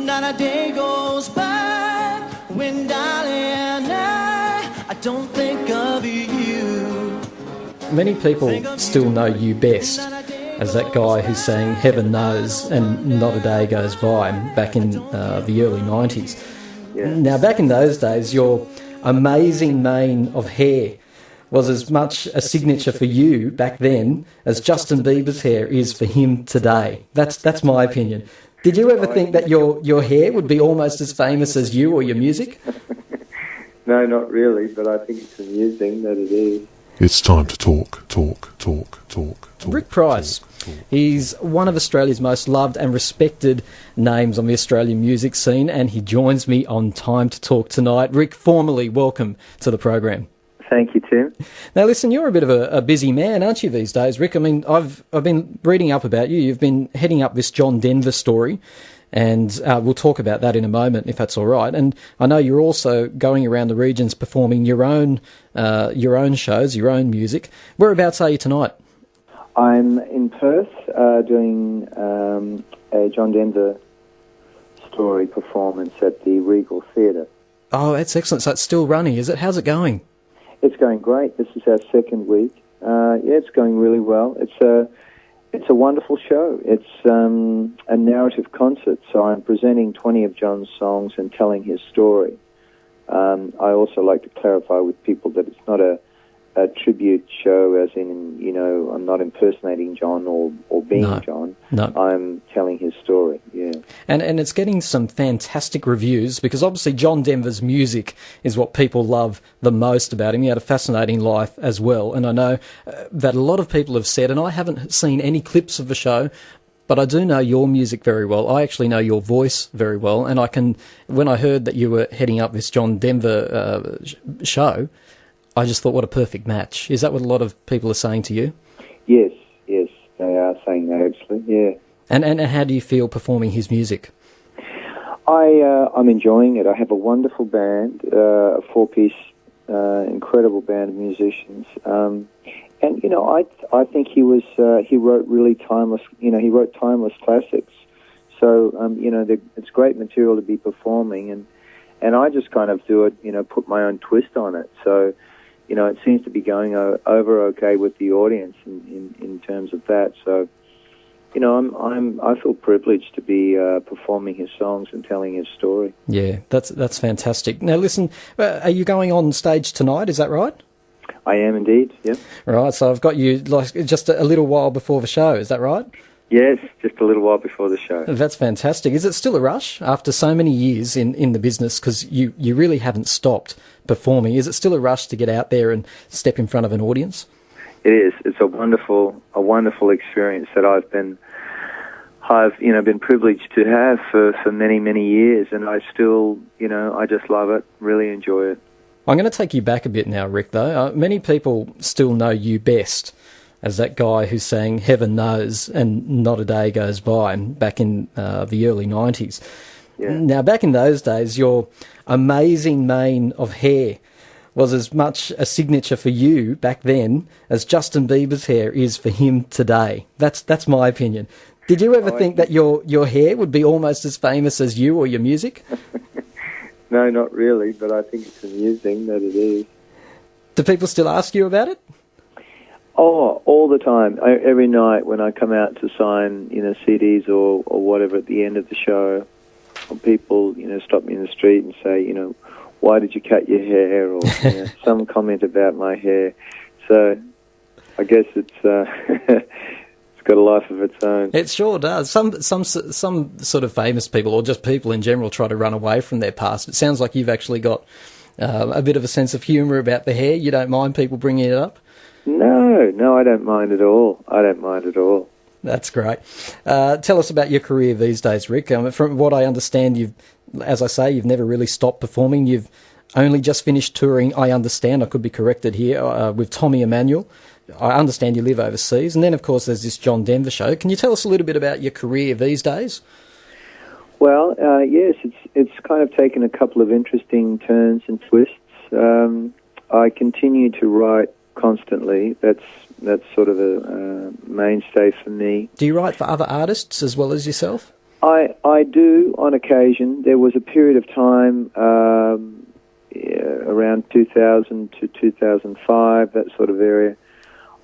Not a day goes by when, darling, I don't think of you. Many people still know you best as that guy who sang Heaven Knows and Not a Day Goes By back in the early 90s. Yeah. Now, back in those days, your amazing mane of hair was as much a signature for you back then as Justin Bieber's hair is for him today. That's my opinion. Did you ever think that your hair would be almost as famous as you or your music? No, not really, but I think it's amusing that it is. It's time to talk. Rick Price. He's one of Australia's most loved and respected names on the Australian music scene, and he joins me on Time to Talk tonight. Rick, formally welcome to the program. Thank you, Tim. Now, listen, you're a bit of a busy man, aren't you, these days, Rick? I mean, I've been reading up about you. You've been heading up this John Denver story, and we'll talk about that in a moment, if that's all right. And I know you're also going around the regions performing your own shows, your own music. Whereabouts are you tonight? I'm in Perth doing a John Denver story performance at the Regal Theatre. Oh, that's excellent. So it's still running, is it? How's it going? It's going great. This is our second week. It's going really well. It's a wonderful show. It's a narrative concert, so I'm presenting 20 of John's songs and telling his story. I also like to clarify with people that it's not a tribute show, as in, I'm not impersonating John or being John. No. I'm telling his story, yeah. And it's getting some fantastic reviews, because obviously John Denver's music is what people love the most about him. He had a fascinating life as well, and I know that a lot of people have said, and I haven't seen any clips of the show, but I do know your music very well. I actually know your voice very well, and when I heard that you were heading up this John Denver show, I just thought, what a perfect match. Is that what a lot of people are saying to you? Yes, they are saying that, actually, yeah. And how do you feel performing his music? I'm enjoying it. I have a wonderful band, a four-piece, incredible band of musicians. And, I think he wrote really timeless, he wrote timeless classics. So, it's great material to be performing, and I just kind of do it, put my own twist on it. So, it seems to be going over okay with the audience in terms of that. So, I feel privileged to be performing his songs and telling his story. Yeah, that's fantastic. Now, listen, are you going on stage tonight? Is that right? I am indeed. Yep. Right. So I've got you just a little while before the show. Is that right? Yes, just a little while before the show. That's fantastic. Is it still a rush after so many years in the business? Because you really haven't stopped performing. Is it still a rush to get out there and step in front of an audience? It is. It's a wonderful experience that I've been privileged to have for many, many years, and I still, I just love it, really enjoy it. I'm going to take you back a bit now, Rick, though. Many people still know you best as that guy who sang Heaven Knows and Not a Day Goes By back in the early 90s. Yeah. Now, back in those days, your amazing mane of hair was as much a signature for you back then as Justin Bieber's hair is for him today. That's my opinion. Did you ever think that your hair would be almost as famous as you or your music? No, not really, but I think it's amusing that it is. Do people still ask you about it? Oh, all the time. Every night when I come out to sign, CDs or whatever at the end of the show, people, stop me in the street and say, why did you cut your hair? Or some comment about my hair. So I guess it's got a life of its own. It sure does. Some sort of famous people, or just people in general, try to run away from their past. It sounds like you've actually got a bit of a sense of humour about the hair. You don't mind people bringing it up? No, I don't mind at all. That's great. Tell us about your career these days, Rick. From what I understand, you've never really stopped performing. You've only just finished touring, I understand, I could be corrected here, with Tommy Emmanuel. I understand you live overseas. And then, of course, there's this John Denver show. Can you tell us a little bit about your career these days? Well, yes, it's kind of taken a couple of interesting turns and twists. I continue to write constantly. That's sort of a mainstay for me. Do you write for other artists as well as yourself? I do on occasion. There was a period of time around 2000 to 2005, that sort of area.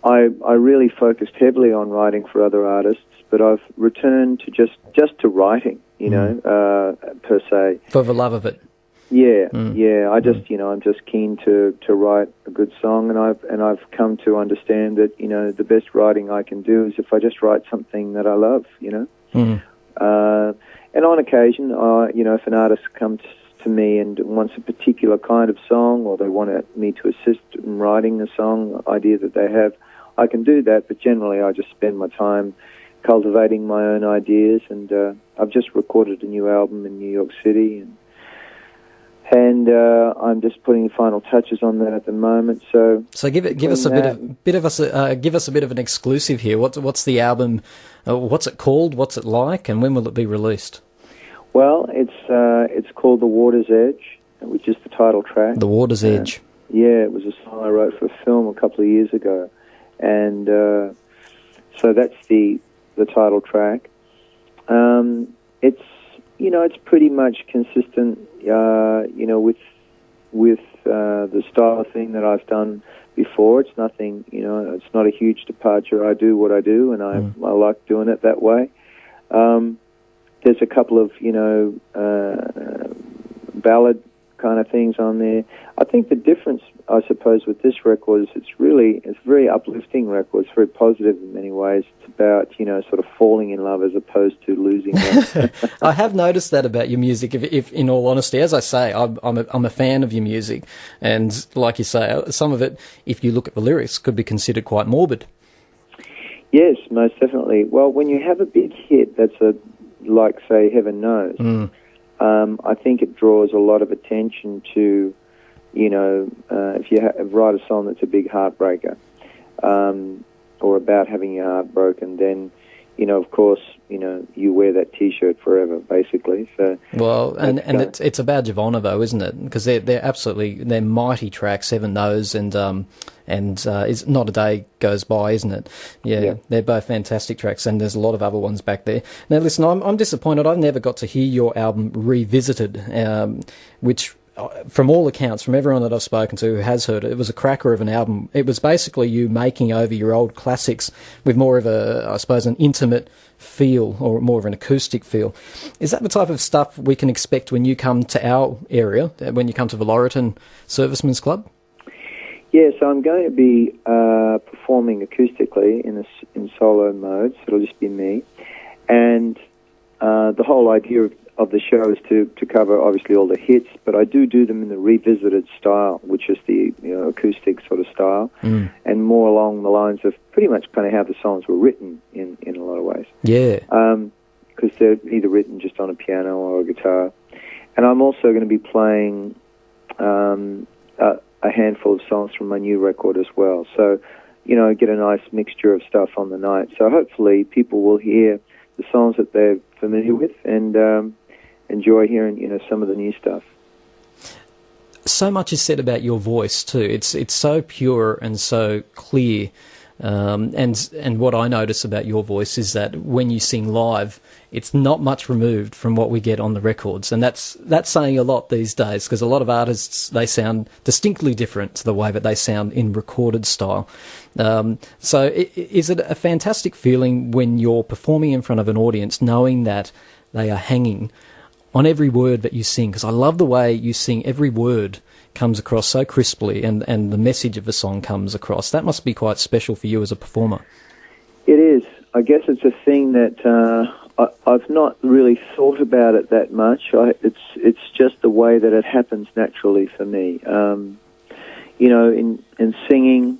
I really focused heavily on writing for other artists, but I've returned to just to writing, per se. For the love of it. Yeah. I just, I'm just keen to write a good song, and I've come to understand that, the best writing I can do is if I just write something that I love, And on occasion, if an artist comes to me and wants a particular kind of song, or they want me to assist in writing a song idea that they have, I can do that. But generally, I just spend my time cultivating my own ideas. And I've just recorded a new album in New York City, and I'm just putting the final touches on that at the moment. So give us a bit of an exclusive here. What's the album? What's it called? What's it like? And when will it be released? Well, it's called The Water's Edge, which is the title track. The Water's Edge. Yeah, it was a song I wrote for a film a couple of years ago, and so that's the title track. It's pretty much consistent, with the style thing that I've done before. It's nothing, it's not a huge departure. I do what I do, and I like doing it that way. There's a couple of, ballad kind of things on there. I think the difference, I suppose, with this record is it's a very uplifting record. It's very positive in many ways. It's about, sort of falling in love as opposed to losing love. I have noticed that about your music, if in all honesty. As I say, I'm a fan of your music, and like you say, some of it, if you look at the lyrics, could be considered quite morbid. Yes, most definitely. Well, when you have a big hit that's like, say, Heaven Knows, I think it draws a lot of attention to, if you write a song that's a big heartbreaker, or about having your heart broken, then, of course, you wear that T-shirt forever, basically. So, well, and it's a badge of honour, though, isn't it? Because they're mighty tracks, Heaven Knows, and it's Not a Day Goes By, isn't it? Yeah, they're both fantastic tracks, and there's a lot of other ones back there. Now, listen, I'm disappointed. I've never got to hear your album Revisited, which, from all accounts, from everyone that I've spoken to who has heard it, it was a cracker of an album. It was basically you making over your old classics with more of an intimate feel, or more of an acoustic feel. Is that the type of stuff we can expect when you come to our area, when you come to the Laurelton Servicemen's Club? Yeah, so I'm going to be performing acoustically in solo mode, so it'll just be me. And the whole idea of the show is to cover, obviously, all the hits, but I do them in the revisited style, which is the acoustic sort of style, and more along the lines of pretty much kind of how the songs were written in a lot of ways. Yeah. Because they're either written just on a piano or a guitar. And I'm also going to be playing a handful of songs from my new record as well. So, get a nice mixture of stuff on the night. So hopefully people will hear the songs that they're familiar with and enjoy hearing, some of the new stuff. So much is said about your voice too. It's so pure and so clear. And what I notice about your voice is that when you sing live, it's not much removed from what we get on the records, and that's saying a lot these days, because a lot of artists, they sound distinctly different to the way that they sound in recorded style. So is it a fantastic feeling when you're performing in front of an audience, knowing that they are hanging on every word that you sing? Because I love the way you sing. Every word comes across so crisply, and the message of the song comes across. That must be quite special for you as a performer. It is. I guess it's a thing that I've not really thought about it that much. It's just the way that it happens naturally for me. In singing,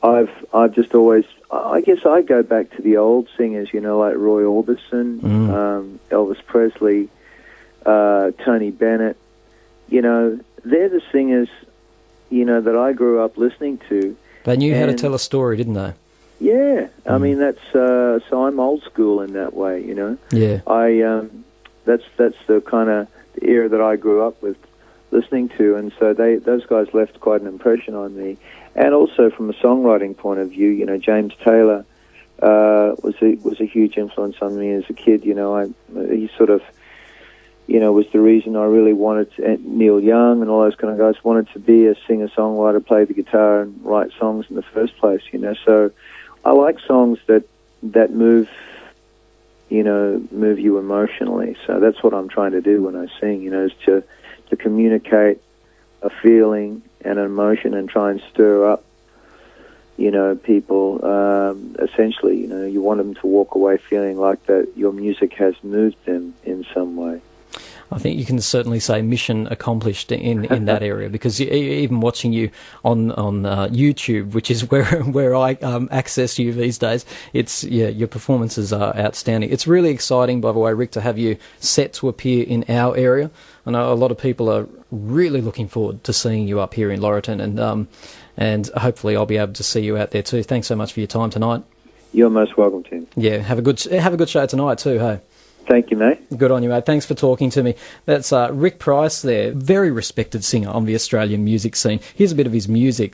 I've just always, I guess I go back to the old singers, like Roy Orbison, Elvis Presley, Tony Bennett. They're the singers, that I grew up listening to. They knew how to tell a story, didn't they? Yeah, I mean that's so I'm old school in that way, Yeah. That's the kind of the era that I grew up with listening to, and so those guys left quite an impression on me. And also from a songwriting point of view, James Taylor was a huge influence on me as a kid. He sort of, was the reason I really wanted to, Neil Young and all those kind of guys wanted to be a singer-songwriter, play the guitar and write songs in the first place, So I like songs that move you emotionally. So that's what I'm trying to do when I sing, is to communicate a feeling and an emotion and try and stir up, people. Essentially, you want them to walk away feeling like that your music has moved them in some way. I think you can certainly say mission accomplished in that area, because even watching you on YouTube, which is where I access you these days, your performances are outstanding. It's really exciting, by the way, Rick, to have you set to appear in our area. I know a lot of people are really looking forward to seeing you up here in Laurelton, and hopefully I'll be able to see you out there too. Thanks so much for your time tonight. You're most welcome, Tim. Yeah, have a good show tonight too, hey? Thank you, mate. Good on you, mate. Thanks for talking to me. That's Rick Price there, very respected singer on the Australian music scene. Here's a bit of his music.